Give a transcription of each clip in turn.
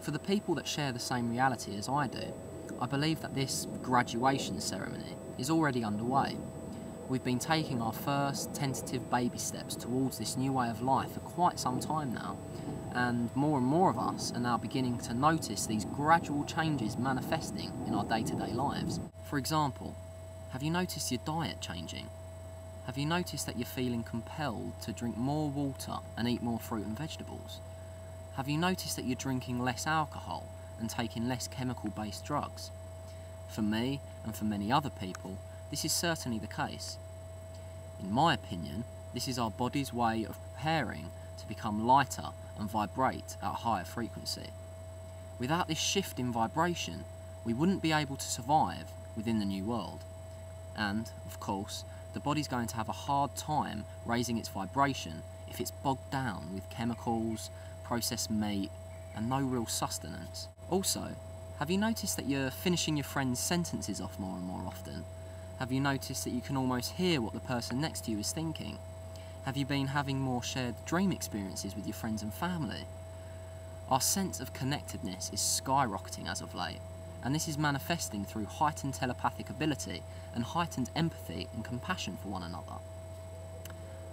For the people that share the same reality as I do, I believe that this graduation ceremony is already underway. We've been taking our first tentative baby steps towards this new way of life for quite some time now, and more of us are now beginning to notice these gradual changes manifesting in our day-to-day lives. For example, have you noticed your diet changing? Have you noticed that you're feeling compelled to drink more water and eat more fruit and vegetables? Have you noticed that you're drinking less alcohol and taking less chemical-based drugs? For me, and for many other people, this is certainly the case. In my opinion, this is our body's way of preparing to become lighter and vibrate at a higher frequency. Without this shift in vibration, we wouldn't be able to survive within the new world. And, of course, the body's going to have a hard time raising its vibration if it's bogged down with chemicals, processed meat, and no real sustenance. Also, have you noticed that you're finishing your friends' sentences off more and more often? Have you noticed that you can almost hear what the person next to you is thinking? Have you been having more shared dream experiences with your friends and family? Our sense of connectedness is skyrocketing as of late, and this is manifesting through heightened telepathic ability and heightened empathy and compassion for one another.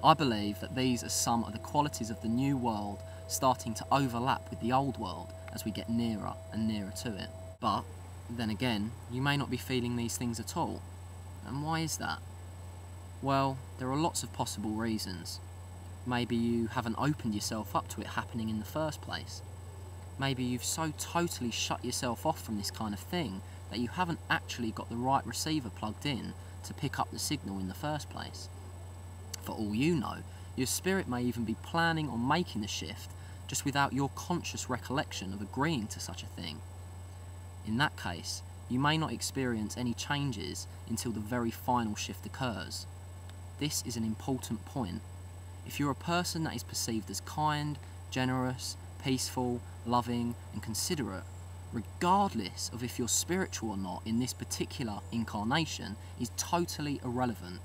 I believe that these are some of the qualities of the new world starting to overlap with the old world as we get nearer and nearer to it. But, then again, you may not be feeling these things at all. And why is that? Well, there are lots of possible reasons. Maybe you haven't opened yourself up to it happening in the first place. Maybe you've so totally shut yourself off from this kind of thing that you haven't actually got the right receiver plugged in to pick up the signal in the first place. For all you know, your spirit may even be planning on making the shift just without your conscious recollection of agreeing to such a thing. In that case, you may not experience any changes until the very final shift occurs. This is an important point. If you're a person that is perceived as kind, generous, peaceful, loving, and considerate, regardless of if you're spiritual or not in this particular incarnation, is totally irrelevant.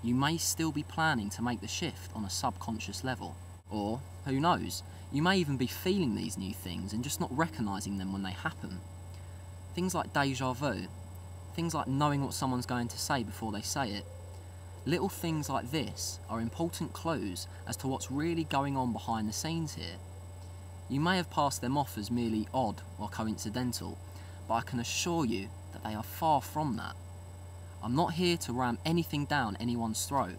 You may still be planning to make the shift on a subconscious level. Or, who knows, you may even be feeling these new things and just not recognising them when they happen. Things like déjà vu, things like knowing what someone's going to say before they say it. Little things like this are important clues as to what's really going on behind the scenes here. You may have passed them off as merely odd or coincidental, but I can assure you that they are far from that. I'm not here to ram anything down anyone's throat,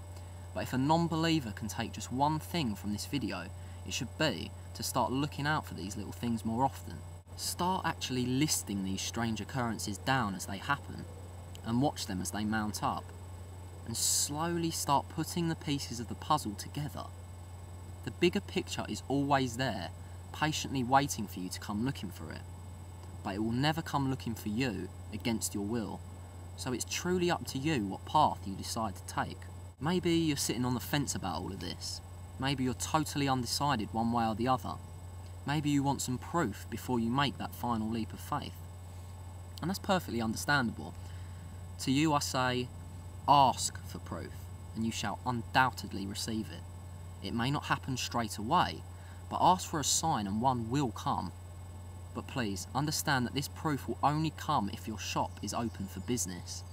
but if a non-believer can take just one thing from this video, it should be to start looking out for these little things more often. Start actually listing these strange occurrences down as they happen, and watch them as they mount up, and slowly start putting the pieces of the puzzle together. The bigger picture is always there, patiently waiting for you to come looking for it, but it will never come looking for you against your will, so it's truly up to you what path you decide to take. Maybe you're sitting on the fence about all of this. Maybe you're totally undecided one way or the other. Maybe you want some proof before you make that final leap of faith. And that's perfectly understandable. To you I say, ask for proof, and you shall undoubtedly receive it. It may not happen straight away, but ask for a sign and one will come. But please, understand that this proof will only come if your shop is open for business.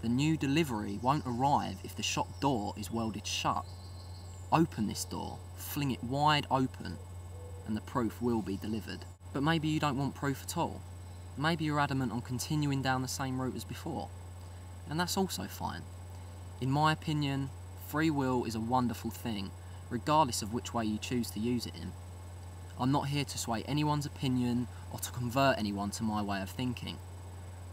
The new delivery won't arrive if the shop door is welded shut. Open this door, fling it wide open, and the proof will be delivered. But maybe you don't want proof at all. Maybe you're adamant on continuing down the same route as before. And that's also fine. In my opinion, free will is a wonderful thing, regardless of which way you choose to use it in. I'm not here to sway anyone's opinion or to convert anyone to my way of thinking.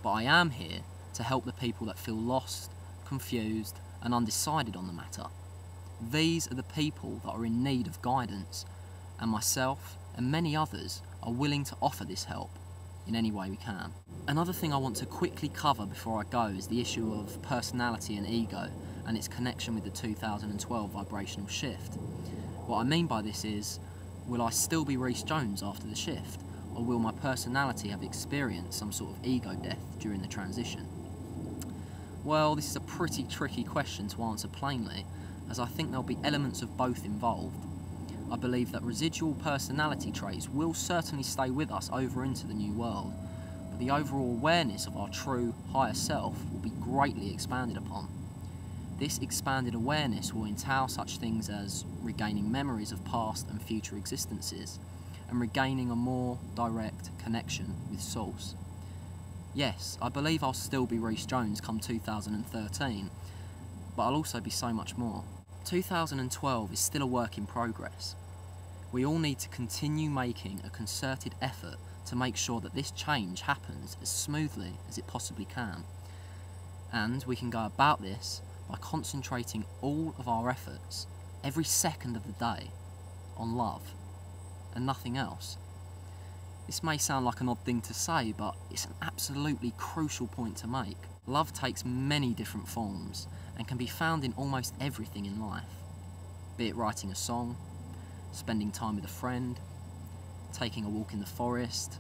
But I am here to help the people that feel lost, confused, and undecided on the matter. These are the people that are in need of guidance, and myself and many others are willing to offer this help in any way we can. Another thing I want to quickly cover before I go is the issue of personality and ego and its connection with the 2012 vibrational shift. What I mean by this is, will I still be Rhys Jones after the shift, or will my personality have experienced some sort of ego death during the transition? Well, this is a pretty tricky question to answer plainly, as I think there'll be elements of both involved. I believe that residual personality traits will certainly stay with us over into the new world, but the overall awareness of our true, higher self will be greatly expanded upon. This expanded awareness will entail such things as regaining memories of past and future existences, and regaining a more direct connection with Source. Yes, I believe I'll still be Rhys Jones come 2013, but I'll also be so much more. 2012 is still a work in progress. We all need to continue making a concerted effort to make sure that this change happens as smoothly as it possibly can. And we can go about this by concentrating all of our efforts, every second of the day, on love, and nothing else. This may sound like an odd thing to say, but it's an absolutely crucial point to make. Love takes many different forms, and can be found in almost everything in life. Be it writing a song, spending time with a friend, taking a walk in the forest,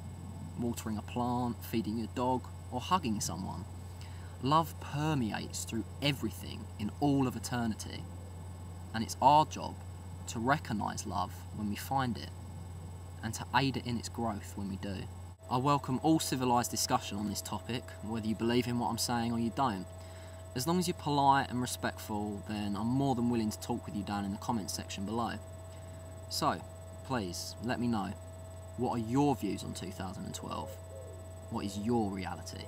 watering a plant, feeding your dog, or hugging someone. Love permeates through everything in all of eternity, and it's our job to recognise love when we find it, and to aid it in its growth when we do. I welcome all civilised discussion on this topic, whether you believe in what I'm saying or you don't. As long as you're polite and respectful, then I'm more than willing to talk with you down in the comments section below. So, please, let me know, what are your views on 2012? What is your reality?